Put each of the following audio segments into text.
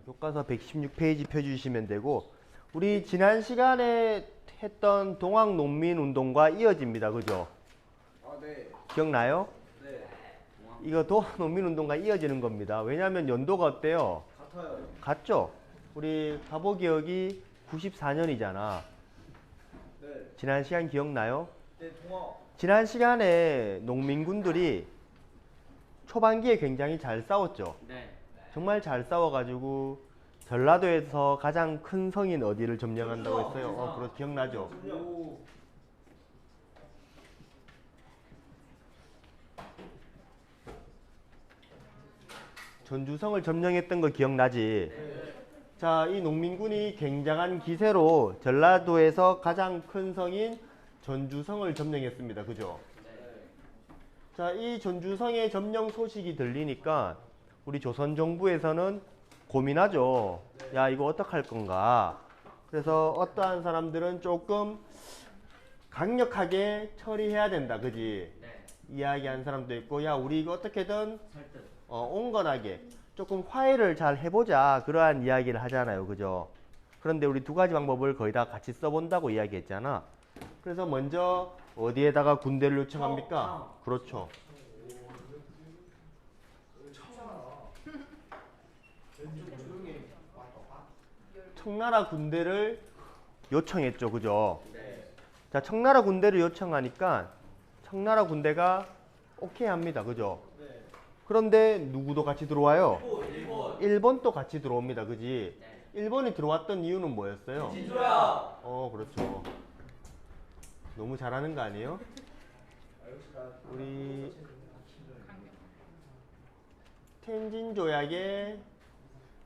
교과서 116페이지 펴주시면 되고, 우리 지난 시간에 했던 동학농민운동과 이어집니다. 그죠? 아, 네. 기억나요? 네. 이거 동학농민운동과 이어지는 겁니다. 왜냐하면 연도가 어때요? 같아요. 같죠? 우리 가보기억이 94년이잖아. 네. 지난 시간 기억나요? 네, 동화. 지난 시간에 농민군들이 초반기에 굉장히 잘 싸웠죠. 네. 정말 잘 싸워가지고 전라도에서 가장 큰 성인 어디를 점령한다고 했어요? 그렇 기억나죠? 오. 전주성을 점령했던 거 기억나지? 네. 자, 이 농민군이 굉장한 기세로 전라도에서 가장 큰 성인 전주성을 점령했습니다. 그죠? 네. 자, 이 전주성의 점령 소식이 들리니까 우리 조선 정부에서는 고민하죠. 야, 이거 어떡할 건가? 그래서 어떠한 사람들은 조금 강력하게 처리해야 된다. 그지? 네. 이야기한 사람도 있고, 야, 우리 이거 어떻게든 설득. 온건하게 조금 화해를 잘 해보자. 그러한 이야기를 하잖아요. 그죠? 그런데 우리 두 가지 방법을 거의 다 같이 써본다고 이야기했잖아. 그래서 먼저 어디에다가 군대를 요청합니까? 그렇죠. 청나라 군대를 요청했죠. 그죠? 네. 자, 청나라 군대를 요청하니까 청나라 군대가 오케이 합니다. 그죠? 네. 그런데 누구도 같이 들어와요? 일본. 일본도 같이 들어옵니다. 그지? 네. 일본이 들어왔던 이유는 뭐였어요? 진조야. 그렇죠. 너무 잘하는 거 아니에요? 우리 텐진 조약에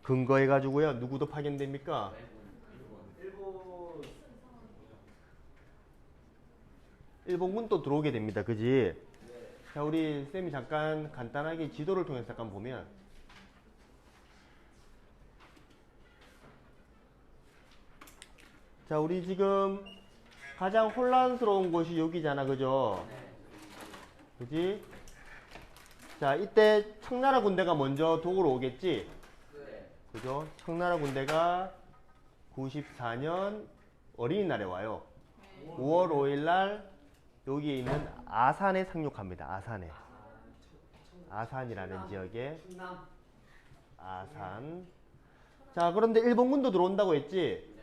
근거해가지고요. 누구도 파견됩니까? 일본. 일본군 또 들어오게 됩니다. 그지? 자, 우리 쌤이 잠깐 간단하게 지도를 통해서 잠깐 보면, 자, 우리 지금 가장 혼란스러운 곳이 여기잖아. 그죠? 그지? 자, 이때 청나라 군대가 먼저 도구로 오겠지? 네. 그죠? 청나라 군대가 94년 어린이날에 와요. 5월 5일 날 여기에 있는 아산에 상륙합니다. 아산에. 아산이라는 지역에. 충남. 아산. 자, 그런데 일본군도 들어온다고 했지?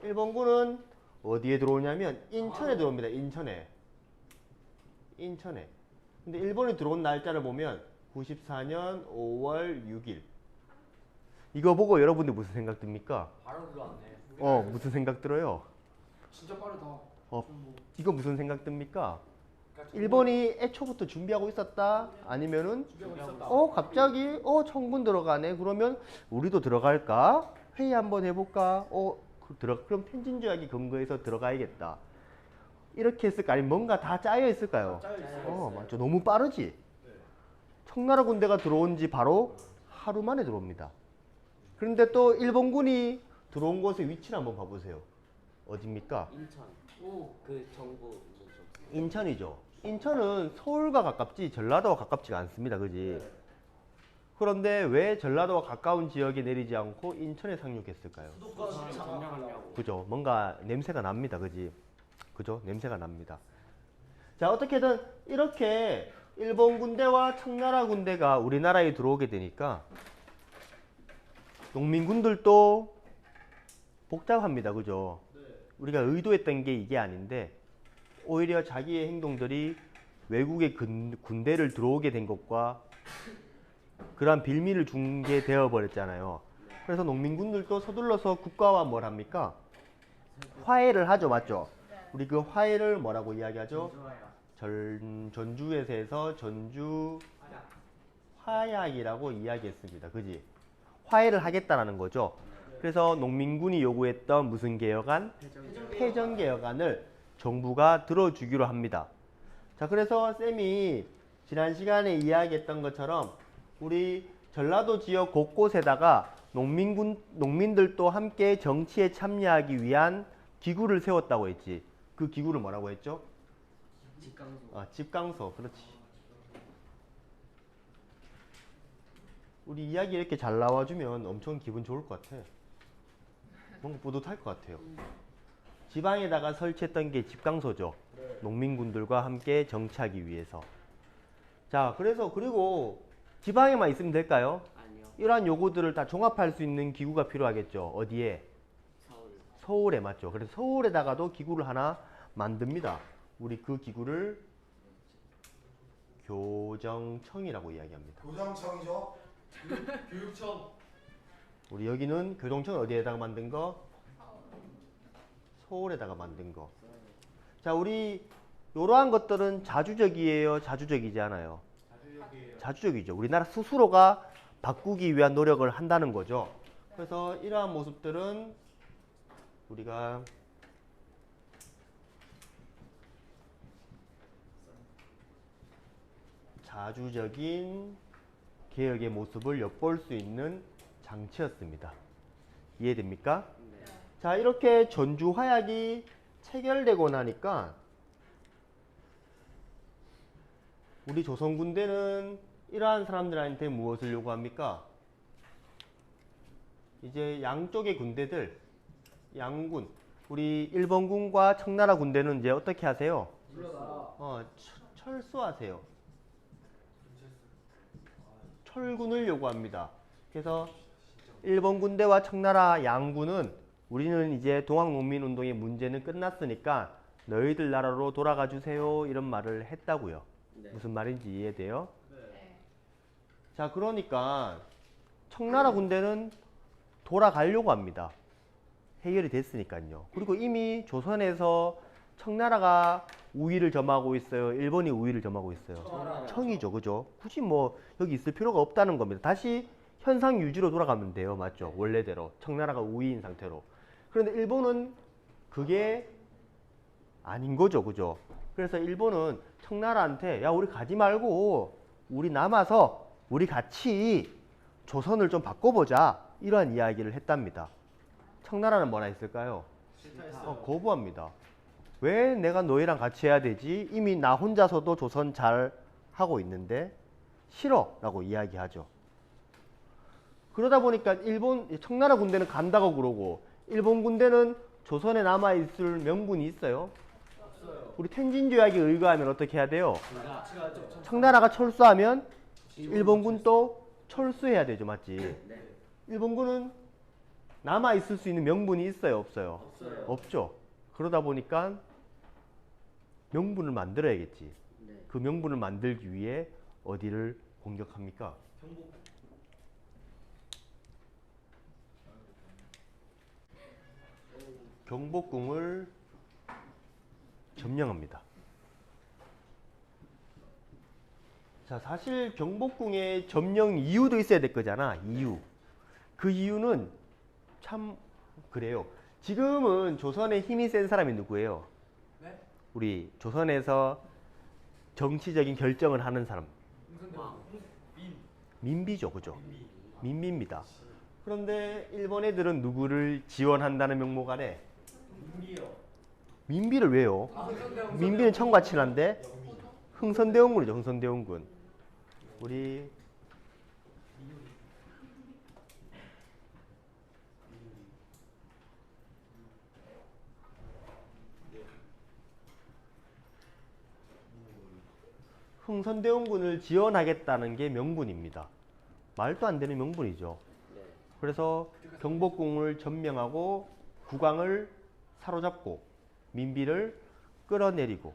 일본군은 어디에 들어오냐면 인천에 들어옵니다. 인천에. 인천에. 근데 일본이 들어온 날짜를 보면 94년 5월 6일. 이거 보고 여러분들 무슨 생각 듭니까? 바로 들어왔네. 무슨 생각 들어요? 진짜 빠르다. 이거 무슨 생각 듭니까? 일본이 애초부터 준비하고 있었다? 아니면은 준비하고 있었다. 갑자기 청군 들어가네. 그러면 우리도 들어갈까? 회의 한번 해볼까? 그럼 텐진조약이 근거해서 들어가야겠다. 이렇게 했을까? 아니면 뭔가 다 짜여 있을까요? 짜여 있어요. 맞죠. 너무 빠르지? 청나라 군대가 들어온 지 바로 하루 만에 들어옵니다. 그런데 또 일본군이 들어온 곳의 위치를 한번 봐보세요. 어딥니까? 인천. 그 정부 인천이죠. 인천은 서울과 가깝지 전라도와 가깝지가 않습니다. 그지? 그런데 왜 전라도와 가까운 지역에 내리지 않고 인천에 상륙했을까요? 수도권 점령하려고. 그죠? 뭔가 냄새가 납니다. 그지? 그죠? 냄새가 납니다. 자, 어떻게든 이렇게 일본 군대와 청나라 군대가 우리나라에 들어오게 되니까 농민군들도 복잡합니다. 그죠? 우리가 의도했던 게 이게 아닌데 오히려 자기의 행동들이 외국의 군대를 들어오게 된 것과 그러한 빌미를 준 게 되어 버렸잖아요. 그래서 농민군들도 서둘러서 국가와 뭘 합니까? 화해를 하죠. 맞죠? 우리 그 화해를 뭐라고 이야기하죠? 전주에서 전주 화약이라고 이야기했습니다. 그지? 화해를 하겠다라는 거죠. 그래서 농민군이 요구했던 무슨 개혁안? 패전 개혁안을 정부가 들어주기로 합니다. 자, 그래서 쌤이 지난 시간에 이야기했던 것처럼 우리 전라도 지역 곳곳에다가 농민들도 함께 정치에 참여하기 위한 기구를 세웠다고 했지. 그 기구를 뭐라고 했죠? 직강소. 집강소. 그렇지. 우리 이야기 이렇게 잘 나와주면 엄청 기분 좋을 것 같아. 뭔가 뿌듯할 것 같아요. 지방에다가 설치했던 게 집강소죠. 농민군들과 함께 정치하기 위해서. 자, 그래서 그리고 지방에만 있으면 될까요? 아니요. 이러한 요구들을 다 종합할 수 있는 기구가 필요하겠죠. 어디에? 서울. 서울에 맞죠. 그래서 서울에다가도 기구를 하나 만듭니다. 우리 그 기구를 교정청이라고 이야기합니다. 교정청이죠. 교육청. 우리 여기는 교정청을 어디에다가 만든 거? 서울에다가 만든 거. 자, 우리 이러한 것들은 자주적이에요? 자주적이지 않아요? 자주적이죠. 우리나라 스스로가 바꾸기 위한 노력을 한다는 거죠. 그래서 이러한 모습들은 우리가 자주적인 개혁의 모습을 엿볼 수 있는 장치였습니다. 이해됩니까? 네. 자, 이렇게 전주 화약이 체결되고 나니까 우리 조선군대는 이러한 사람들한테 무엇을 요구합니까? 이제 양쪽의 군대들, 양군, 우리 일본군과 청나라 군대는 이제 어떻게 하세요? 물러나라. 철수하세요. 철군을 요구합니다. 그래서 일본 군대와 청나라 양군은 우리는 이제 동학농민운동의 문제는 끝났으니까 너희들 나라로 돌아가 주세요. 이런 말을 했다고요. 네. 무슨 말인지 이해돼요? 네. 자, 그러니까 청나라 군대는 돌아가려고 합니다. 해결이 됐으니까요. 그리고 이미 조선에서 청나라가 우위를 점하고 있어요. 일본이 우위를 점하고 있어요. 청이죠, 그죠? 굳이 뭐 여기 있을 필요가 없다는 겁니다. 다시 현상 유지로 돌아가면 돼요, 맞죠? 원래대로 청나라가 우위인 상태로. 그런데 일본은 그게 아닌 거죠, 그죠? 그래서 일본은 청나라한테 야, 우리 가지 말고 우리 남아서 우리 같이 조선을 좀 바꿔보자, 이러한 이야기를 했답니다. 청나라는 뭐라 했을까요? 거부합니다. 왜 내가 너희랑 같이 해야 되지? 이미 나 혼자서도 조선 잘 하고 있는데 싫어 라고 이야기하죠. 그러다 보니까 청나라 군대는 간다고 그러고 일본 군대는 조선에 남아있을 명분이 있어요? 없어요. 우리 텐진 조약에 의거하면 어떻게 해야 돼요? 같이 가죠. 청나라가 철수하면 일본군도 철수해야 되죠, 맞지? 네. 일본군은 남아있을 수 있는 명분이 있어요, 없어요? 없어요. 없죠. 그러다 보니까 명분을 만들어야겠지. 네. 그 명분을 만들기 위해 어디를 공격합니까? 경복궁을 점령합니다. 자, 사실 경복궁의 점령 이유도 있어야 될 거잖아. 이유. 그 이유는 참 그래요. 지금은 조선에 힘이 센 사람이 누구예요? 네? 우리 조선에서 정치적인 결정을 하는 사람. 민비죠, 그죠? 민비입니다. 그런데 일본 애들은 누구를 지원한다는 명목 아래 민비요. 민비를 왜요? 민비는 청과 친한데 흥선대원군이죠, 흥선대원군. 우리 흥선대원군을 지원하겠다는 게 명분입니다. 말도 안 되는 명분이죠. 네. 그래서 경복궁을 점령하고 국왕을 사로잡고 민비를 끌어내리고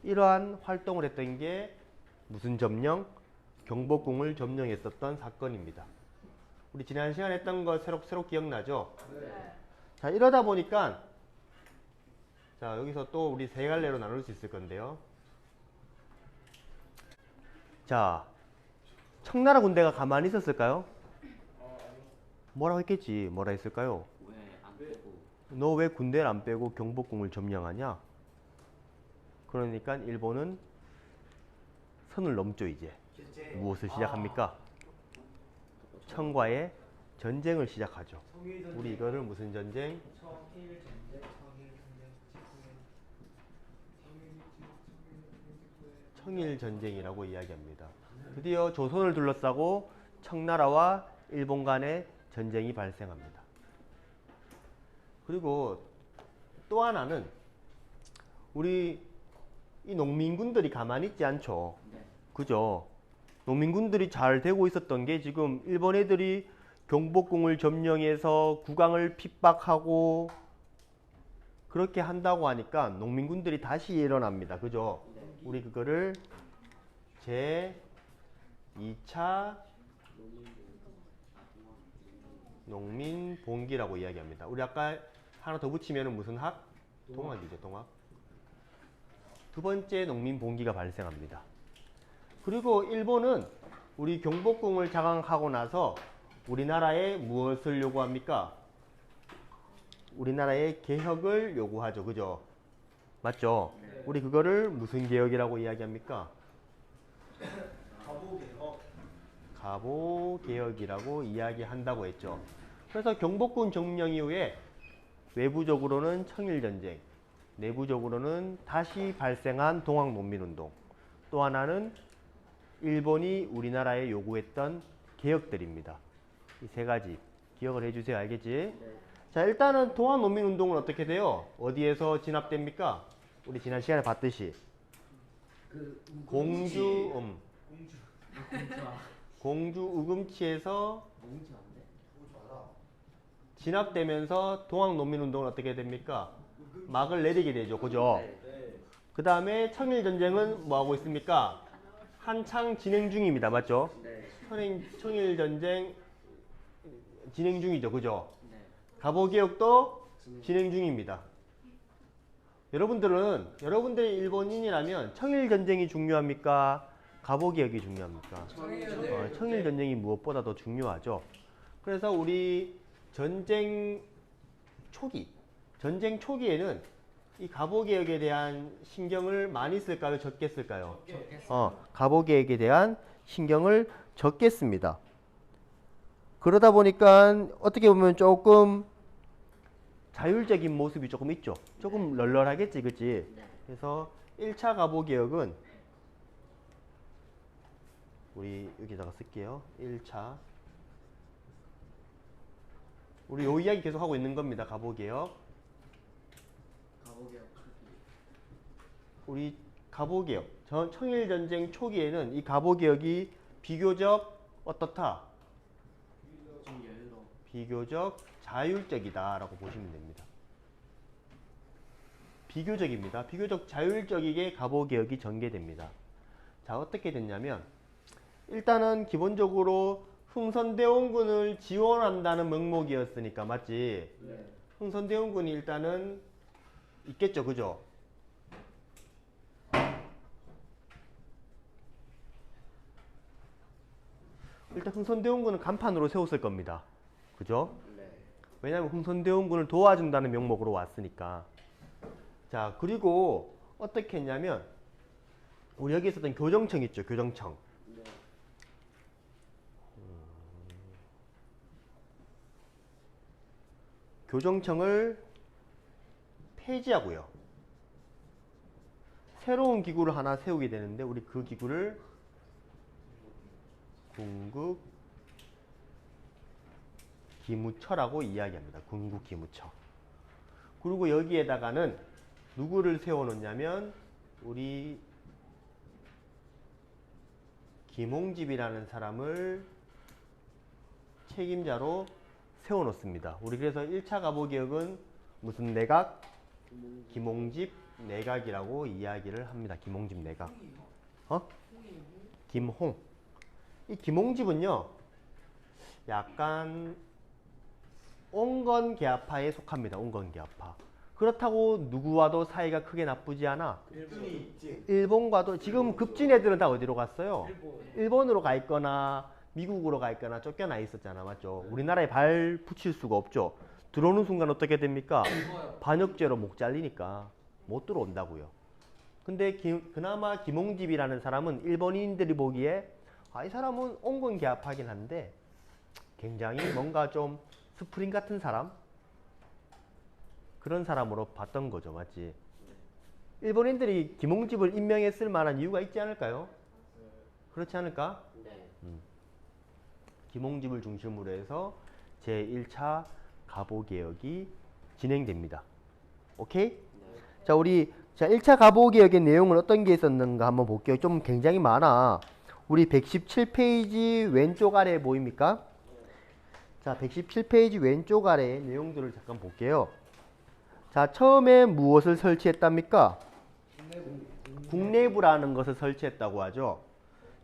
이러한 활동을 했던 게 무슨 점령? 경복궁을 점령했었던 사건입니다. 우리 지난 시간에 했던 거 새록 기억나죠? 네. 자, 이러다 보니까 자, 여기서 또 우리 세 갈래로 나눌 수 있을 건데요. 자, 청나라 군대가 가만히 있었을까요? 뭐라고 했겠지. 뭐라 했을까요? 왜 안 빼고? 너 왜 군대를 안 빼고 경복궁을 점령하냐? 그러니까 일본은 선을 넘죠, 이제. 무엇을 시작합니까? 청과의 전쟁을 시작하죠. 우리 이거를 무슨 전쟁? 청일 전쟁이라고 이야기합니다. 드디어 조선을 둘러싸고 청나라와 일본 간의 전쟁이 발생합니다. 그리고 또 하나는 우리 이 농민군들이 가만히 있지 않죠. 그죠? 농민군들이 잘 되고 있었던 게 지금 일본 애들이 경복궁을 점령해서 국왕을 핍박하고 그렇게 한다고 하니까 농민군들이 다시 일어납니다. 그죠? 우리 그거를 제 2차 농민봉기라고 이야기합니다. 우리 아까 하나 더 붙이면 무슨 학? 동학이죠, 동학. 두 번째 농민봉기가 발생합니다. 그리고 일본은 우리 경복궁을 장악하고 나서 우리나라에 무엇을 요구합니까? 우리나라에 개혁을 요구하죠. 그죠? 맞죠? 네. 우리 그거를 무슨 개혁이라고 이야기합니까? 가보개혁이라고 이야기한다고 했죠. 그래서 경복궁 점령 이후에 외부적으로는 청일전쟁, 내부적으로는 다시 발생한 동학농민운동, 또 하나는 일본이 우리나라에 요구했던 개혁들입니다. 이 세 가지 기억을 해주세요. 알겠지? 네. 자, 일단은 동학농민운동은 어떻게 돼요? 어디에서 진압됩니까? 우리 지난 시간에 봤듯이 그 공주, 공주. 공주 우금치에서 뭉치 안 돼? 진압되면서 동학농민운동은 어떻게 됩니까? 막을 내리게 되죠. 그죠? 네. 네. 그 다음에 청일전쟁은 뭐 하고 있습니까? 한창 진행 중입니다. 맞죠? 네. 청일전쟁 진행 중이죠. 그죠? 네. 가보개혁도 진행 중입니다. 여러분들이 일본인이라면 청일전쟁이 중요합니까? 가보개혁이 중요합니까? 청일전쟁이 무엇보다 더 중요하죠. 그래서 우리 전쟁 초기에는 이 가보개혁에 대한 신경을 많이 쓸까요? 적게 쓸까요? 가보개혁에 대한 신경을 적게 씁니다. 그러다 보니까 어떻게 보면 조금 자율적인 모습이 조금 있죠. 조금 널널하겠지, 그치? 네. 그래서 1차 가보개혁은 우리 여기다가 쓸게요. 1차. 우리 요 이야기 계속 하고 있는 겁니다. 가보개혁. 가보게요. 우리 가보개혁. 청일전쟁 초기에는 이 가보개혁이 비교적 어떻다? 좀 여유로워. 비교적 자율적이다라고 보시면 됩니다. 비교적입니다. 비교적 자율적이게 가보개혁이 전개됩니다. 자, 어떻게 됐냐면 일단은 기본적으로 흥선대원군을 지원한다는 명목이었으니까 맞지? 네. 흥선대원군이 일단은 있겠죠. 그죠? 일단 흥선대원군은 간판으로 세웠을 겁니다. 그죠? 네. 왜냐하면 흥선대원군을 도와준다는 명목으로 왔으니까. 자, 그리고 어떻게 했냐면 우리 여기 있었던 교정청 있죠. 교정청. 네. 교정청을 폐지하고요. 새로운 기구를 하나 세우게 되는데 우리 그 기구를 군국기무처라고 이야기합니다. 군국기무처. 그리고 여기에다가는 누구를 세워놓냐면 우리 김홍집이라는 사람을 책임자로 세워놓습니다. 우리 그래서 1차 가보개혁은 무슨 내각? 김홍집 내각이라고 이야기를 합니다. 김홍집 내각. 김홍. 이 김홍집은요, 약간 온건계파에 속합니다. 온건계파. 그렇다고 누구와도 사이가 크게 나쁘지 않아. 일본과도 지금 급진 애들은 다 어디로 갔어요? 일본으로 가 있거나 미국으로 가 있거나 쫓겨나 있었잖아. 맞죠? 우리나라에 발 붙일 수가 없죠. 들어오는 순간 어떻게 됩니까? 반역죄로 목 잘리니까 못 들어온다고요. 근데 그나마 김홍집이라는 사람은 일본인들이 보기에 이 사람은 온건계파긴 한데 굉장히 뭔가 좀 스프링 같은 사람? 그런 사람으로 봤던 거죠. 맞지? 일본인들이 김홍집을 임명했을 만한 이유가 있지 않을까요? 그렇지 않을까? 네. 김홍집을 중심으로 해서 제1차 가보개혁이 진행됩니다. 오케이? 자, 우리 1차 가보개혁의 내용은 어떤 게 있었는가 한번 볼게요. 좀 굉장히 많아. 우리 117페이지 왼쪽 아래에 보입니까? 자, 117페이지 왼쪽 아래 내용들을 잠깐 볼게요. 자, 처음에 무엇을 설치했답니까? 국내부라는 것을 설치했다고 하죠.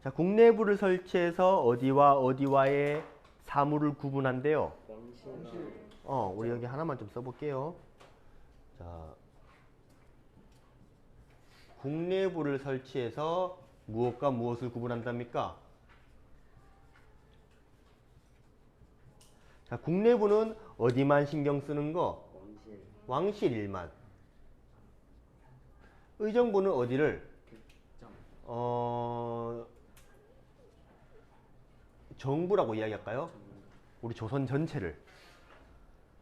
자, 국내부를 설치해서 어디와 어디와의 사물을 구분한대요. 우리 여기 하나만 좀 써볼게요. 자, 국내부를 설치해서 무엇과 무엇을 구분한답니까? 자, 국내부는 어디만 신경 쓰는 거? 왕실일만. 의정부는 어디를? 정부라고 이야기할까요? 우리 조선 전체를.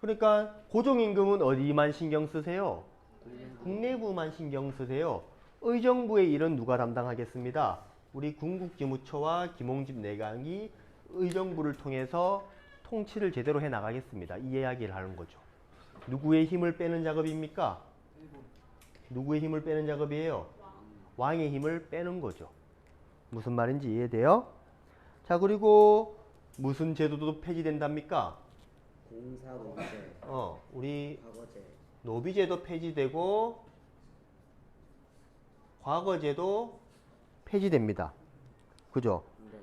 그러니까 고종임금은 어디만 신경 쓰세요? 국내부만 신경 쓰세요. 의정부의 일은 누가 담당하겠습니다? 우리 군국지무처와 김홍집 내각이 의정부를 통해서 통치를 제대로 해 나가겠습니다. 이 이야기를 하는 거죠. 누구의 힘을 빼는 작업입니까? 누구의 힘을 빼는 작업이에요? 왕의 힘을 빼는 거죠. 무슨 말인지 이해돼요? 자, 그리고 무슨 제도도 폐지된답니까? 공사노제, 우리 과거제, 노비제도 폐지되고 과거제도 폐지됩니다. 그죠? 네,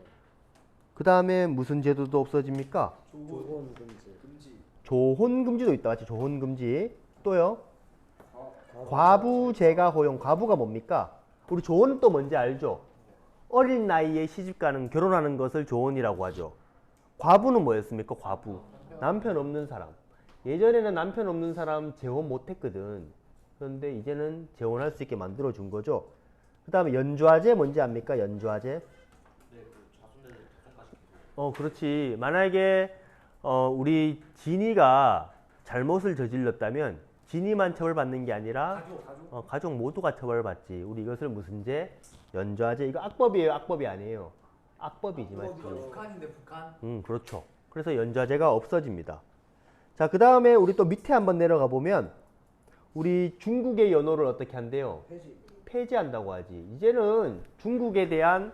그 다음에 무슨 제도도 없어집니까? 조혼 금지, 조혼금지도 있다. 맞지? 조혼금지. 또요? 과부제가 허용. 과부가 뭡니까? 우리 조혼은 또 뭔지 알죠? 어린 나이에 시집가는, 결혼하는 것을 조혼이라고 하죠. 과부는 뭐였습니까? 과부. 남편 없는 사람. 예전에는 남편 없는 사람 재혼 못했거든. 그런데 이제는 재혼할 수 있게 만들어준 거죠. 그 다음에 연좌제 뭔지 압니까? 연좌제. 그렇지. 만약에 우리 진이가 잘못을 저질렀다면 진이만 처벌받는 게 아니라 가족 모두가 처벌받지. 우리 이것을 무슨 죄? 연좌제. 이거 악법이에요, 악법이 아니에요. 악법이지 맞죠? 북한인데 북한. 그렇죠. 그래서 연좌제가 없어집니다. 자, 그 다음에 우리 또 밑에 한번 내려가 보면 우리 중국의 연호를 어떻게 한대요? 폐지한다고 하지. 이제는 중국에 대한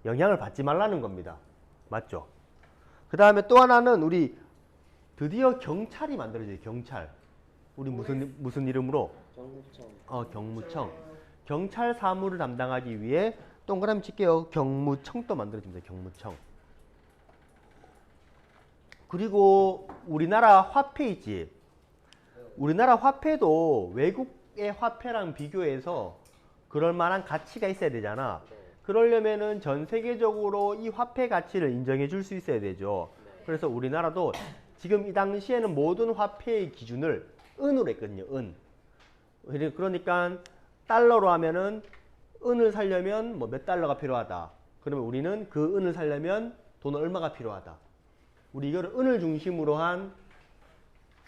영향을 받지 말라는 겁니다. 맞죠? 그 다음에 또 하나는 우리 드디어 경찰이 만들어져요. 경찰. 우리 무슨 이름으로? 정부청, 경무청. 경찰 사무를 담당하기 위해 동그라미 칠게요. 경무청도 만들어집니다. 경무청. 그리고 우리나라 화폐 있지. 우리나라 화폐도 외국의 화폐랑 비교해서 그럴 만한 가치가 있어야 되잖아. 그러려면은 전 세계적으로 이 화폐 가치를 인정해 줄 수 있어야 되죠. 그래서 우리나라도 지금 이 당시에는 모든 화폐의 기준을 은으로 했거든요. 은. 그러니까 달러로 하면은 은을 살려면 뭐 몇 달러가 필요하다. 그러면 우리는 그 은을 살려면 돈 얼마가 필요하다. 우리 이거를 은을 중심으로 한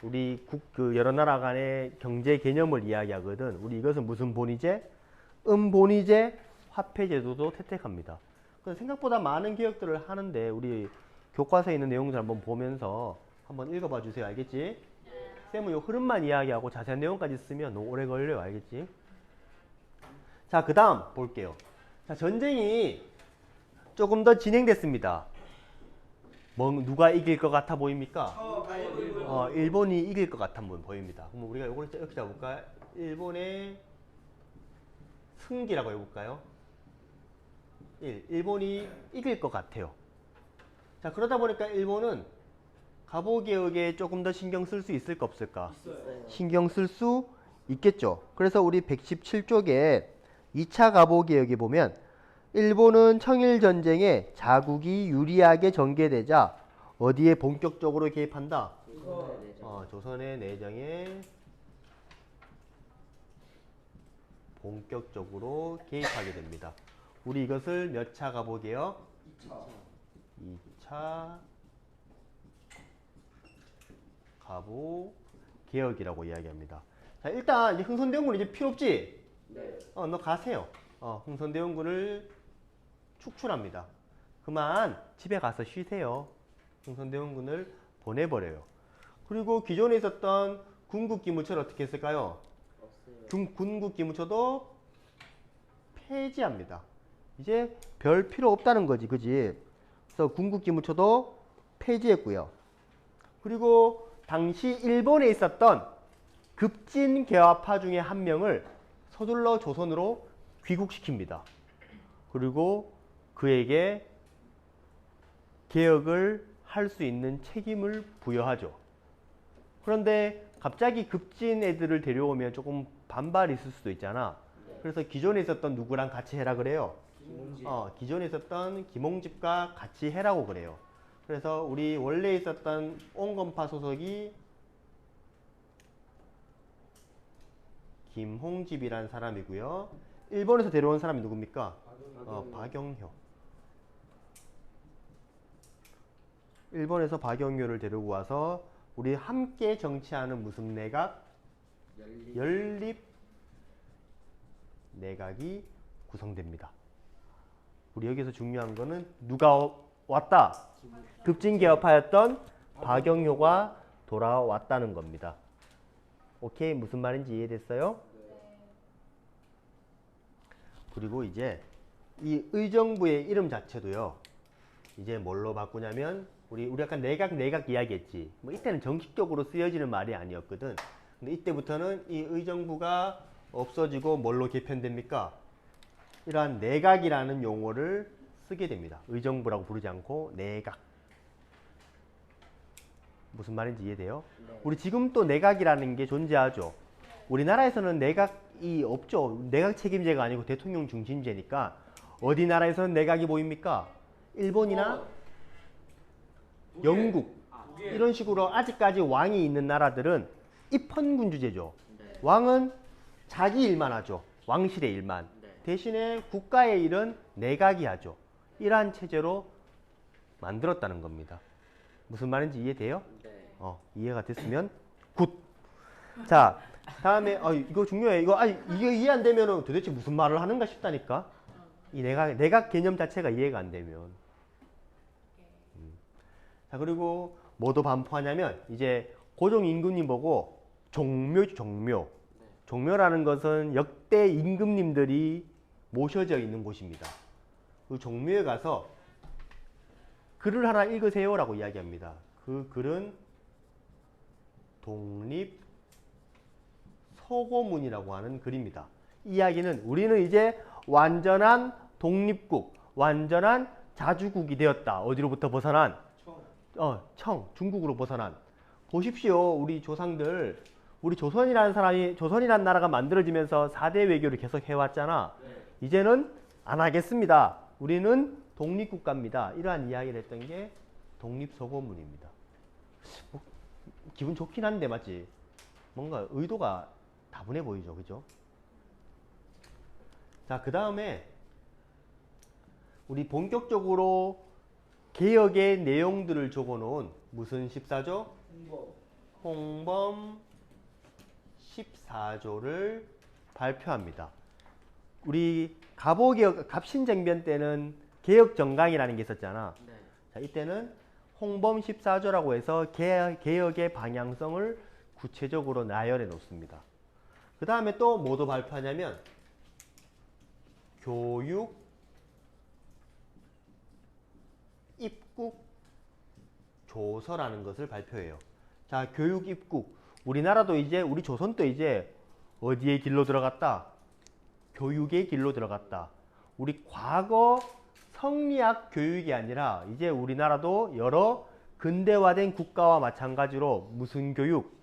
우리 여러 나라 간의 경제 개념을 이야기하거든. 우리 이것은 무슨 본위제? 은본위제 화폐제도도 채택합니다. 그래서 생각보다 많은 개혁들을 하는데 우리 교과서에 있는 내용들 한번 보면서 한번 읽어봐 주세요. 알겠지? 쌤은 요 흐름만 이야기하고 자세한 내용까지 쓰면 너무 오래 걸려요. 알겠지? 자, 그 다음 볼게요. 자, 전쟁이 조금 더 진행됐습니다. 누가 이길 것 같아 보입니까? 일본이 이길 것 같아 보입니다. 그럼 우리가 이걸 이렇게 잡을까요? 일본의 승기라고 해볼까요? 일본이 이길 것 같아요. 자, 그러다 보니까 일본은 가보개혁에 조금 더 신경 쓸 수 있을까 없을까? 신경 쓸 수 있겠죠. 그래서 우리 117쪽에 2차 가보개혁에 보면 일본은 청일전쟁에 자국이 유리하게 전개되자 어디에 본격적으로 개입한다? 조선의 내정에 본격적으로 개입하게 됩니다. 우리 이것을 몇 차 가보개혁? 2차 가보개혁이라고 이야기합니다. 자, 일단 이제 흥선대원군 이제 필요 없지? 네, 너 가세요. 흥선대원군을 축출합니다. 그만 집에 가서 쉬세요. 흥선대원군을 보내버려요. 그리고 기존에 있었던 군국기무처를 어떻게 했을까요? 없어요. 군국기무처도 폐지합니다. 이제 별 필요 없다는 거지, 그지? 그래서 군국기무처도 폐지했고요. 그리고 당시 일본에 있었던 급진개화파 중에 한 명을 서둘러 조선으로 귀국시킵니다. 그리고 그에게 개혁을 할 수 있는 책임을 부여하죠. 그런데 갑자기 급진 애들을 데려오면 조금 반발이 있을 수도 있잖아. 그래서 기존에 있었던 누구랑 같이 해라 그래요? 김홍지. 기존에 있었던 김홍집과 같이 해라고 그래요. 그래서 우리 원래 있었던 온건파 소속이 김홍집이라는 사람이고요. 일본에서 데려온 사람이 누굽니까? 박영효. 일본에서 박영효를 데리고 와서 우리 함께 정치하는 무슨 내각? 연립 내각이 구성됩니다. 우리 여기서 중요한 거는 누가 왔다? 급진개혁파였던 박영효가 돌아왔다는 겁니다. 오케이? 무슨 말인지 이해됐어요? 그리고 이제 이 의정부의 이름 자체도요. 이제 뭘로 바꾸냐면 우리 아까 내각 이야기했지. 뭐 이때는 정식적으로 쓰여지는 말이 아니었거든. 근데 이때부터는 이 의정부가 없어지고 뭘로 개편됩니까? 이러한 내각이라는 용어를 쓰게 됩니다. 의정부라고 부르지 않고 내각. 무슨 말인지 이해돼요? 네. 우리 지금 또 내각이라는 게 존재하죠. 우리나라에서는 내각이 없죠. 내각 책임제가 아니고 대통령 중심제니까 어디 나라에서는 내각이 보입니까? 일본이나 영국 이런 식으로 아직까지 왕이 있는 나라들은 입헌군주제죠. 네. 왕은 자기 일만 하죠. 왕실의 일만. 네. 대신에 국가의 일은 내각이 하죠. 이러한 체제로 만들었다는 겁니다. 무슨 말인지 이해돼요? 네. 이해가 됐으면 굿. 자, 다음에 이거 중요해. 이게 이해 안 되면은 도대체 무슨 말을 하는가 싶다니까. 이 내각 개념 자체가 이해가 안 되면. 자, 그리고 뭐도 반포하냐면 이제 고종 임금님 보고 종묘죠, 종묘. 종묘라는 것은 역대 임금님들이 모셔져 있는 곳입니다. 그 종묘에 가서 글을 하나 읽으세요라고 이야기합니다. 그 글은 독립 서고문이라고 하는 글입니다. 이 이야기는 우리는 이제 완전한 독립국, 완전한 자주국이 되었다. 어디로부터 벗어난? 중국으로 벗어난. 보십시오. 우리 조상들, 우리 조선이라는 나라가 만들어지면서 4대 외교를 계속 해왔잖아. 이제는 안 하겠습니다. 우리는 독립국가입니다. 이러한 이야기를 했던 게 독립서고문입니다. 기분 좋긴 한데 맞지? 뭔가 의도가 다분해 보이죠. 그죠? 자, 그 다음에 우리 본격적으로 개혁의 내용들을 적어놓은 무슨 14조? 홍범 14조를 발표합니다. 우리 갑신정변 때는 개혁정강이라는 게 있었잖아. 네. 자, 이때는 홍범 14조라고 해서 개혁의 방향성을 구체적으로 나열해 놓습니다. 그 다음에 또 뭐도 발표하냐면 교육 입국 조서라는 것을 발표해요. 자, 교육 입국. 우리나라도 이제 우리 조선도 이제 어디의 길로 들어갔다? 교육의 길로 들어갔다. 우리 과거 성리학 교육이 아니라 이제 우리나라도 여러 근대화된 국가와 마찬가지로 무슨 교육?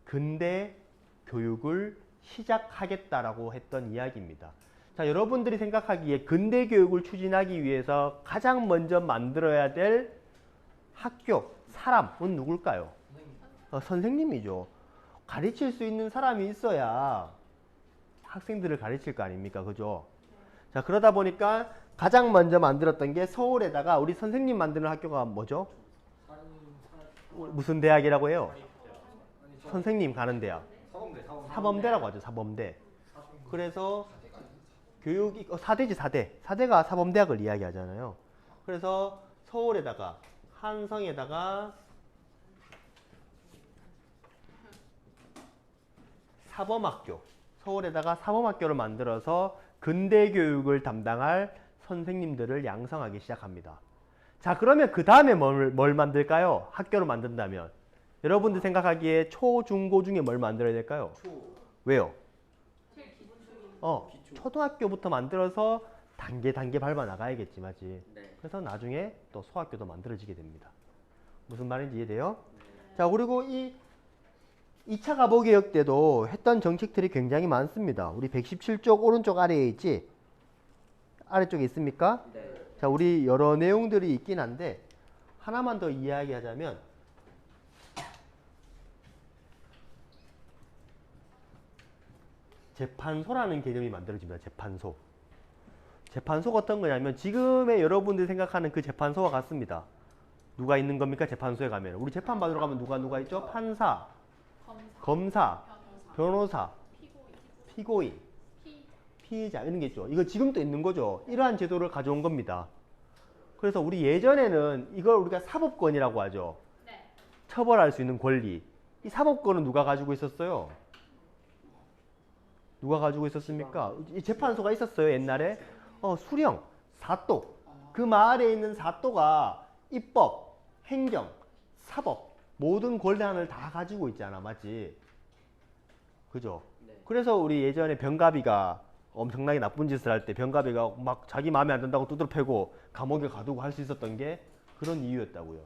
근대 교육을 시작하겠다라고 했던 이야기입니다. 자, 여러분들이 생각하기에 근대 교육을 추진하기 위해서 가장 먼저 만들어야 될 학교, 사람은 누굴까요? 선생님이죠. 가르칠 수 있는 사람이 있어야 학생들을 가르칠 거 아닙니까? 그죠? 자, 그러다 보니까 가장 먼저 만들었던 게 서울에다가 우리 선생님 만드는 학교가 뭐죠? 무슨 대학이라고 해요? 선생님 가는 대학. 사범대라고 하죠. 사범대. 그래서 교육이 4대지 4대. 4대가 사범대학을 이야기하잖아요. 그래서 서울에다가 한성에다가 사범학교, 서울에다가 사범학교를 만들어서 근대 교육을 담당할 선생님들을 양성하기 시작합니다. 자, 그러면 그 다음에 뭘 만들까요? 학교를 만든다면 여러분들 생각하기에 초, 중, 고 중에 뭘 만들어야 될까요? 왜요? 초등학교부터 만들어서 단계 밟아 나가야겠지, 맞지? 네. 그래서 나중에 또 소학교도 만들어지게 됩니다. 무슨 말인지 이해돼요? 자, 그리고 이 2차 가보개혁 때도 했던 정책들이 굉장히 많습니다. 우리 117쪽 오른쪽 아래에 있지? 아래쪽에 있습니까? 네. 자, 우리 여러 내용들이 있긴 한데 하나만 더 이야기하자면 재판소라는 개념이 만들어집니다. 재판소. 재판소가 어떤 거냐면 지금의 여러분들이 생각하는 그 재판소와 같습니다. 누가 있는 겁니까? 재판소에 가면. 우리 재판 받으러 가면 누가 있죠? 판사, 검사, 변호사, 피고인, 피의자 이런 게 있죠. 이거 지금도 있는 거죠. 이러한 제도를 가져온 겁니다. 그래서 우리 예전에는 이걸 우리가 사법권이라고 하죠. 처벌할 수 있는 권리. 이 사법권은 누가 가지고 있었어요? 누가 가지고 있었습니까? 이 재판소가 있었어요, 옛날에. 수령, 사도. 그 마을에 있는 사도가 입법, 행정, 사법 모든 권한을 다 가지고 있잖아, 맞지? 그죠? 네. 그래서 우리 예전에 병가비가 엄청나게 나쁜 짓을 할 때 병가비가 막 자기 마음에 안 든다고 두드러 패고 감옥에 가두고 할 수 있었던 게 그런 이유였다고요.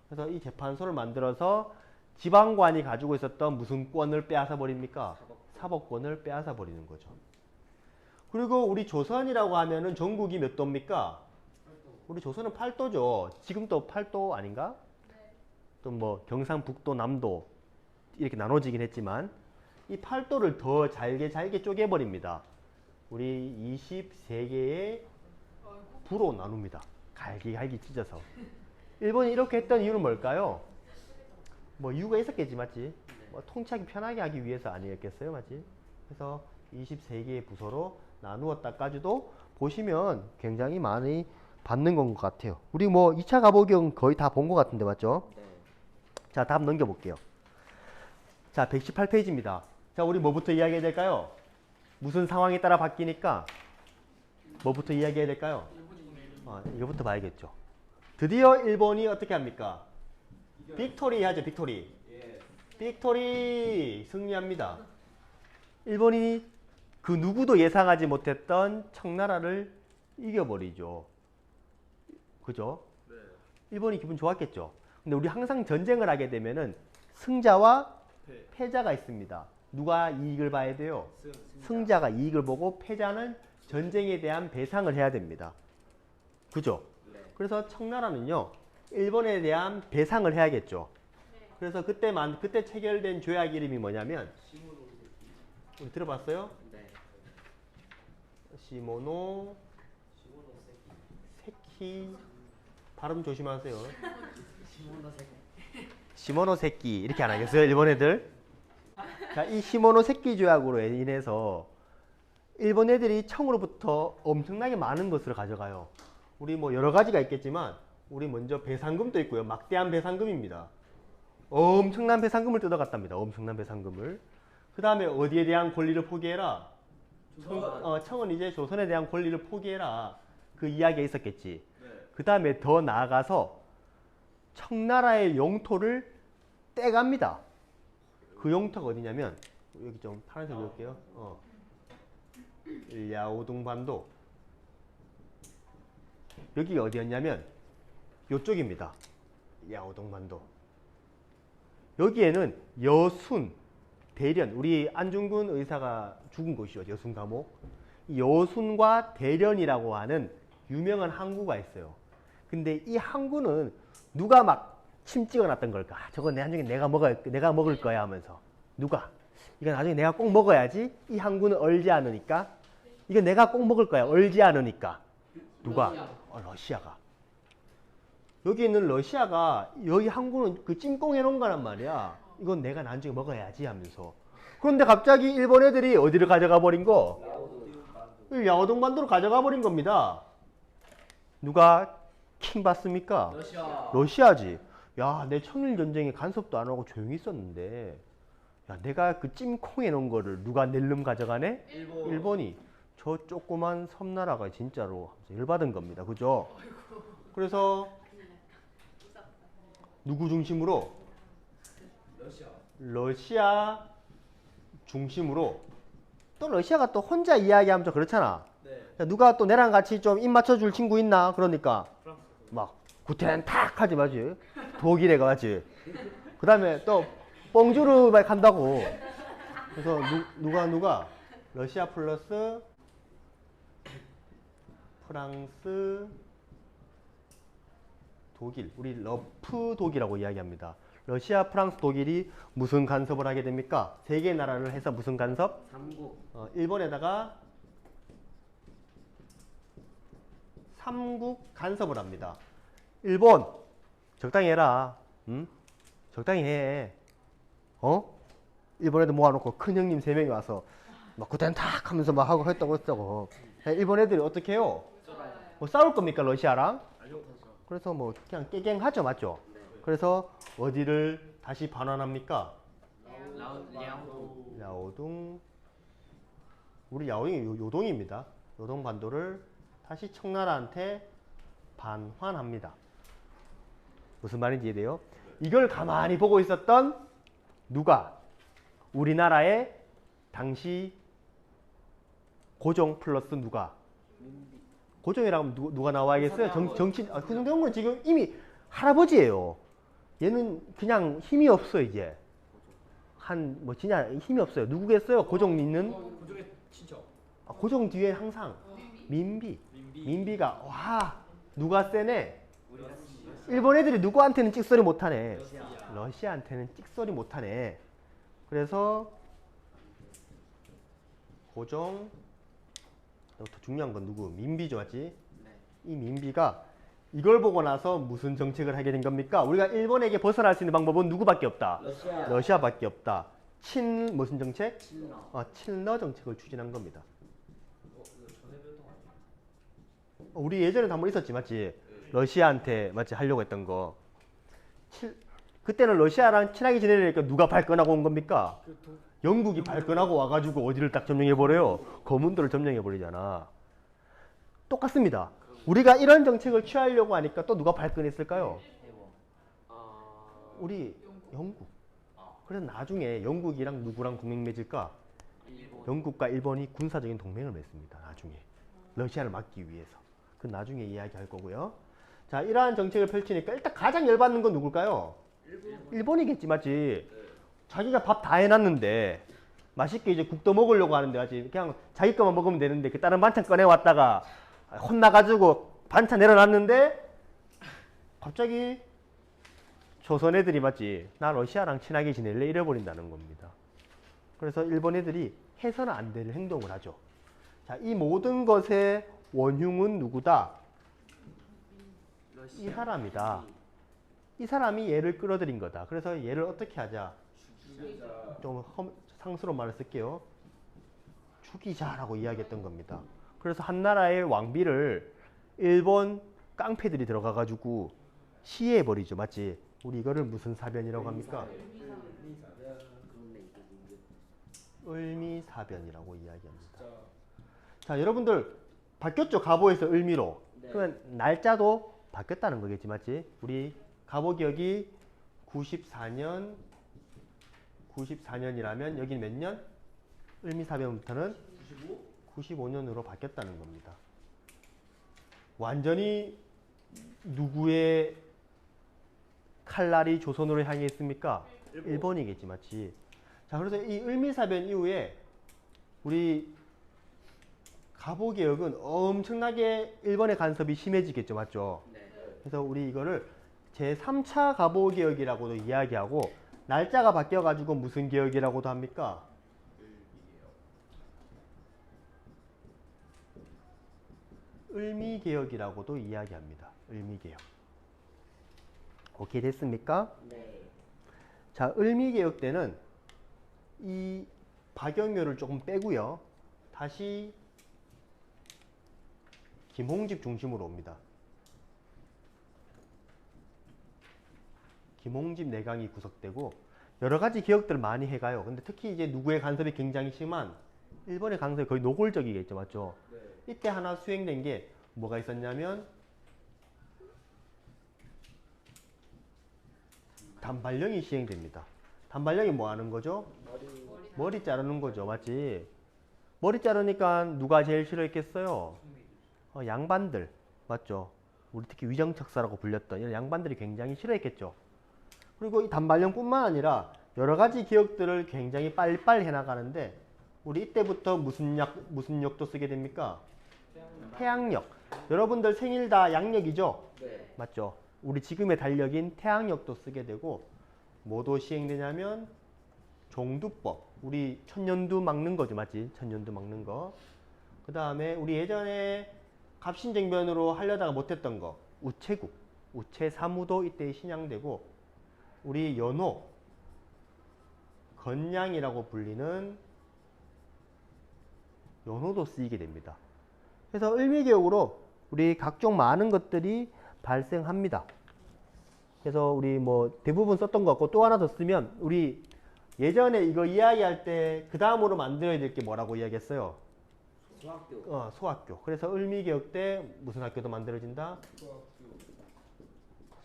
그래서 이 재판소를 만들어서 지방관이 가지고 있었던 무슨 권을 빼앗아 버립니까? 사법권을 빼앗아 버리는 거죠. 그리고 우리 조선이라고 하면은 전국이 몇 도입니까? 우리 조선은 8도죠. 지금도 8도 아닌가? 또 뭐 경상북도, 남도 이렇게 나눠지긴 했지만 이 8도를 더 잘게 쪼개버립니다. 우리 23개의 부로 나눕니다. 갈기 찢어서. 일본이 이렇게 했던 이유는 뭘까요? 뭐 이유가 있었겠지, 맞지? 뭐 통치하기 편하게 하기 위해서 아니었겠어요, 맞지? 그래서 23개의 부서로 나누었다까지도 보시면 굉장히 많이 받는 것 같아요. 우리 뭐 2차 가보경 거의 다 본 것 같은데, 맞죠? 네. 자, 다음 넘겨볼게요. 자, 118페이지입니다. 자, 우리 뭐부터 이야기해야 될까요? 무슨 상황에 따라 바뀌니까 뭐부터 이야기해야 될까요? 이거부터 봐야겠죠. 드디어 일본이 어떻게 합니까? 빅토리 하죠, 빅토리. 빅토리 승리합니다. 일본이 그 누구도 예상하지 못했던 청나라를 이겨버리죠. 그죠? 일본이 기분 좋았겠죠. 근데 우리 항상 전쟁을 하게 되면은 승자와 패자가 있습니다. 누가 이익을 봐야 돼요? 승자가 이익을 보고 패자는 전쟁에 대한 배상을 해야 됩니다. 그죠? 그래서 청나라는요, 일본에 대한 배상을 해야겠죠. 그래서 그때 체결된 조약 이름이 뭐냐면, 우리 들어봤어요? 네. 시모노세키. 발음 조심하세요. 시모노세키 이렇게 안 하겠어요, 일본 애들? 자, 이 시모노세키 조약으로 인해서 일본 애들이 청으로부터 엄청나게 많은 것을 가져가요. 우리 뭐 여러 가지가 있겠지만 우리 먼저 배상금도 있고요. 막대한 배상금입니다. 엄청난 배상금을 뜯어갔답니다. 엄청난 배상금을. 그 다음에 어디에 대한 권리를 포기해라? 청은 이제 조선에 대한 권리를 포기해라. 그 이야기가 있었겠지. 그 다음에 더 나아가서 청나라의 영토를 떼갑니다. 그 영토가 어디냐면 여기 좀 파란색 볼게요. 야오동반도. 여기가 어디였냐면 요쪽입니다. 야오동반도. 여기에는 여순, 대련, 우리 안중근 의사가 죽은 곳이죠. 여순 감옥. 이 여순과 대련이라고 하는 유명한 항구가 있어요. 근데 이 항구는 누가 막 침 찍어놨던 걸까? 저거 나중에 내가 먹을 거야 하면서. 누가? 이거 나중에 내가 꼭 먹어야지. 이 항구는 얼지 않으니까. 이거 내가 꼭 먹을 거야. 얼지 않으니까. 누가? 러시아가. 여기 있는 러시아가 여기 항구는 그 찜꽁 해놓은 거란 말이야. 이건 내가 나중에 먹어야지 하면서. 그런데 갑자기 일본 애들이 어디를 가져가 버린 거? 야오동 반도를 가져가 버린 겁니다. 누가 킹 받습니까? 러시아. 러시아지. 야, 내 청일 전쟁에 간섭도 안 하고 조용히 있었는데, 야, 내가 그 찜콩해 놓은 거를 누가 낼름 가져가네? 일본. 일본이. 저 조그만 섬나라가 진짜로 열받은 겁니다. 그죠? 그래서 누구 중심으로? 러시아. 러시아 중심으로. 또 러시아가 또 혼자 이야기하면 좀 그렇잖아. 네. 야, 누가 또 내랑 같이 좀 입 맞춰줄 친구 있나? 그러니까 막 구텐 탁 하지 마지. 독일에 가지. 그 다음에 또 뽕주르 막 한다고. 그래서 누가 러시아 플러스 프랑스 독일. 우리 러프 독이라고 이야기합니다. 러시아, 프랑스, 독일이 무슨 간섭을 하게 됩니까? 세 개의 나라를 해서 무슨 간섭? 삼국. 일본에다가 삼국 간섭을 합니다. 일본 적당히 해라. 응? 적당히 해. 일본 애들 모아놓고 큰 형님 3명이 와서 막 그땐 탁 하면서 막 하고 했다고. 일본 애들이 어떻게 해요? 뭐 싸울 겁니까 러시아랑? 그래서 뭐 그냥 깨갱하죠, 맞죠? 그래서 어디를 다시 반환합니까? 야오동. 우리 야오동이 요동입니다. 요동 반도를 다시 청나라한테 반환합니다. 무슨 말인지 이해돼요? 이걸 가만히 보고 있었던 누가? 우리나라의 당시 고종 플러스 누가? 고종이라고 하면 누가 나와야겠어요? 정치. 그 정도면 지금 이미 할아버지예요. 얘는 그냥 힘이 없어 이제. 뭐 진짜 힘이 없어요. 누구겠어요? 고종 있는? 고종의 친척. 고종 뒤에 항상 민비가 와 누가 세네? 일본 애들이 누구한테는 찍소리 못하네. 러시아한테는 찍소리 못하네. 그래서 고종 더 중요한 건 누구? 민비죠, 맞지? 이 민비가 이걸 보고 나서 무슨 정책을 하게 된 겁니까? 우리가 일본에게 벗어날 수 있는 방법은 누구밖에 없다. 러시아밖에 없다. 무슨 정책? 친러 정책을 추진한 겁니다. 우리 예전에도 한번 있었지, 맞지? 러시아한테 맞지 하려고 했던 거. 그때는 러시아랑 친하게 지내려니까 누가 발끈하고 온 겁니까? 영국이 발끈하고 와가지고 어디를 딱 점령해버려요? 거문도를 점령해버리잖아. 똑같습니다. 우리가 이런 정책을 취하려고 하니까 또 누가 발끈했을까요? 우리 영국. 그래서 나중에 영국이랑 누구랑 동맹 맺을까? 영국과 일본이 군사적인 동맹을 맺습니다. 나중에. 러시아를 막기 위해서. 그 나중에 이야기할 거고요. 자, 이러한 정책을 펼치니까 일단 가장 열받는 건 누굴까요? 일본이겠지, 맞지? 자기가 밥 다 해놨는데 맛있게 이제 국도 먹으려고 하는데 맞지? 그냥 자기 것만 먹으면 되는데 그 다른 반찬 꺼내왔다가 혼나가지고 반찬 내려놨는데 갑자기 조선 애들이 맞지? 나 러시아랑 친하게 지낼래? 이래버린다는 겁니다. 그래서 일본 애들이 해서는 안 될 행동을 하죠. 자, 이 모든 것의 원흉은 누구다? 이 사람이다. 이 사람이 얘를 끌어들인 거다. 그래서 얘를 어떻게 하자? 좀 상스러운 말을 쓸게요. 죽이자라고 이야기했던 겁니다. 그래서 한나라의 왕비를 일본 깡패들이 들어가가지고 시해버리죠. 맞지? 우리 이거를 무슨 사변이라고 합니까? 을미사변이라고 이야기합니다. 자, 여러분들 바뀌었죠? 갑오에서 을미로. 그러면 날짜도 바뀌었다는 거겠지, 맞지? 우리 갑오기억이 94년이라면 여기 몇 년? 을미사변부터는 95년으로 바뀌었다는 겁니다. 완전히 누구의 칼날이 조선으로 향해 있습니까? 일본이겠지, 맞지? 자, 그래서 이 을미사변 이후에 우리 갑오개혁은 엄청나게 일본의 간섭이 심해지겠죠, 맞죠? 그래서 우리 이거를 제3차 갑오개혁이라고도 이야기하고 날짜가 바뀌어가지고 무슨 개혁이라고도 합니까? 을미개혁이라고도 이야기합니다. 을미개혁. 오케이, 됐습니까? 네. 자, 을미개혁 때는 이 박영묘를 조금 빼고요. 다시 김홍집 중심으로 옵니다. 김홍집 내강이 구속되고 여러 가지 기억들을 많이 해가요. 근데 특히 이제 누구의 간섭이 굉장히 심한 일본의 간섭이 거의 노골적이겠죠, 맞죠? 네. 이때 하나 수행된 게 뭐가 있었냐면 단발령이 시행됩니다. 단발령이 뭐 하는 거죠? 머리 자르는 거죠, 맞지? 머리 자르니까 누가 제일 싫어했겠어요? 양반들, 맞죠? 우리 특히 위정척사라고 불렸던 이런 양반들이 굉장히 싫어했겠죠. 그리고 이 단발령뿐만 아니라 여러 가지 기억들을 굉장히 빨리빨리 해나가는데 우리 이때부터 무슨 역도 쓰게 됩니까? 태양력. 여러분들 생일 다 양력이죠? 네. 맞죠? 우리 지금의 달력인 태양력도 쓰게 되고 뭐도 시행되냐면 종두법. 우리 천년두 막는 거죠, 맞지? 천년두 막는 거. 그 다음에 우리 예전에 갑신정변으로 하려다가 못했던 거 우체국, 우체사무도 이때 신양되고 우리 연호, 건양이라고 불리는 연호도 쓰이게 됩니다. 그래서 을미개혁으로 우리 각종 많은 것들이 발생합니다. 그래서 우리 뭐 대부분 썼던 것 같고 또 하나 더 쓰면 우리 예전에 이거 이야기할 때 그 다음으로 만들어야 될 게 뭐라고 이야기했어요? 소학교. 소학교. 그래서 을미개혁 때 무슨 학교도 만들어진다?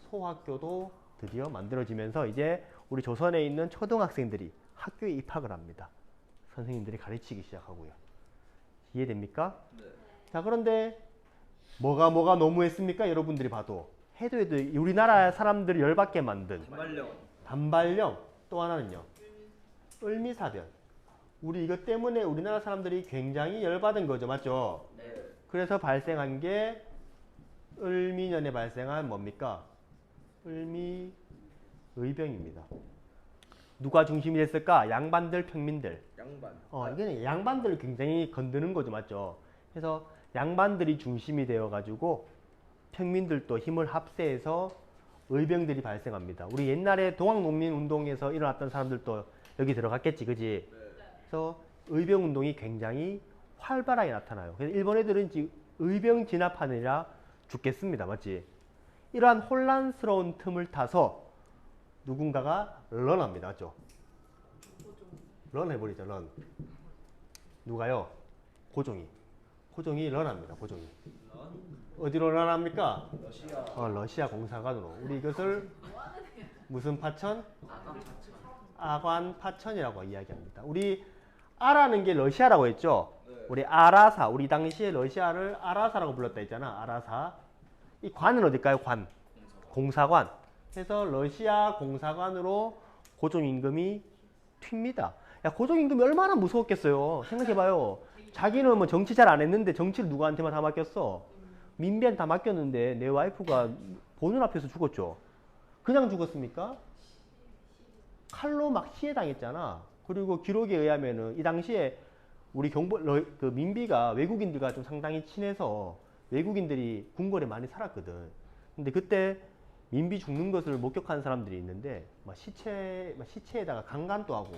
소학교도 드디어 만들어지면서 이제 우리 조선에 있는 초등학생들이 학교에 입학을 합니다. 선생님들이 가르치기 시작하고요. 이해됩니까? 네. 자, 그런데 뭐가 너무했습니까? 여러분들이 봐도 해도 우리나라 사람들이 열받게 만든 단발령. 또 하나는요, 을미사변. 우리 이것 때문에 우리나라 사람들이 굉장히 열받은 거죠, 맞죠? 네. 그래서 발생한 게 을미년에 발생한 뭡니까? 을미의병입니다. 누가 중심이 됐을까? 양반들, 평민들. 양반. 이게 양반들을 굉장히 건드는 거죠, 맞죠? 그래서 양반들이 중심이 되어가지고 평민들도 힘을 합세해서 의병들이 발생합니다. 우리 옛날에 동학농민운동에서 일어났던 사람들도 여기 들어갔겠지, 그지? 네. 그래서 의병운동이 굉장히 활발하게 나타나요. 그래서 일본 애들은 지금 의병 진압하느라 죽겠습니다, 맞지? 이러한 혼란스러운 틈을 타서 누군가가 런합니다, 맞죠? 런 해버리죠, 런. 누가요? 고종이 런합니다, 고종이. 어디로 런합니까? 러시아. 러시아 공사관으로. 우리 이것을 무슨 파천? 아관 파천이라고 이야기합니다. 우리 아라는 게 러시아라고 했죠? 네. 우리 아라사, 우리 당시에 러시아를 아라사라고 불렀다 했잖아, 아라사. 이 관은 어딜까요? 관. 공사관. 그래서 러시아 공사관으로 고종 임금이 튑니다. 야, 고종 임금이 얼마나 무서웠겠어요. 생각해봐요. 자기는 뭐 정치 잘 안 했는데 정치를 누구한테만 다 맡겼어? 민비한테 다 맡겼는데 내 와이프가 보는 앞에서 죽었죠. 그냥 죽었습니까? 칼로 막 시해당했잖아. 그리고 기록에 의하면은 이 당시에 우리 그 민비가 외국인들과 좀 상당히 친해서 외국인들이 궁궐에 많이 살았거든. 근데 그때 민비 죽는 것을 목격한 사람들이 있는데 막 시체에다가 강간도 하고,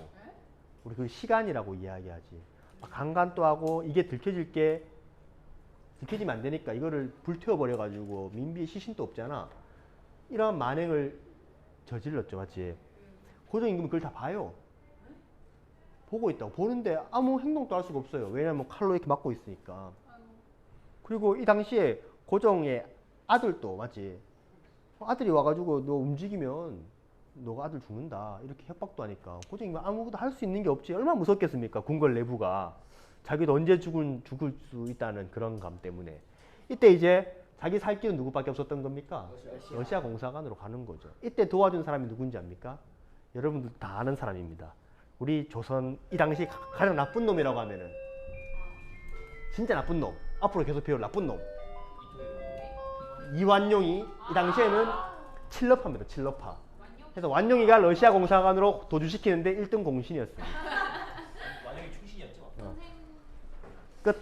우리 그 시간이라고 이야기하지. 막 강간도 하고, 이게 들켜지면 안 되니까 이거를 불태워버려 가지고 민비의 시신도 없잖아. 이런 만행을 저질렀죠, 맞지? 고종 임금은 그걸 다 봐요. 보고 있다고. 보는데 아무 행동도 할 수가 없어요. 왜냐면 칼로 이렇게 맞고 있으니까. 그리고 이 당시에 고종의 아들도, 맞지? 아들이 와가지고 너 움직이면 너가 아들 죽는다, 이렇게 협박도 하니까 고종이 아무것도 할 수 있는 게 없지. 얼마나 무섭겠습니까? 궁궐 내부가. 자기도 언제 죽을 수 있다는 그런 감 때문에. 이때 이제 자기 살 길은 누구밖에 없었던 겁니까? 러시아 공사관으로 가는 거죠. 이때 도와준 사람이 누군지 압니까? 여러분들 다 아는 사람입니다. 우리 조선 이 당시 가장 나쁜 놈이라고 하면은, 진짜 나쁜 놈, 앞으로 계속 배울 나쁜 놈, 이완용이 이 당시에는 칠럽파입니다. 칠럽파. 그래서 완용이가 러시아 공사관으로 도주시키는데 1등 공신이었어요. 완용이 충신이었죠. 끝.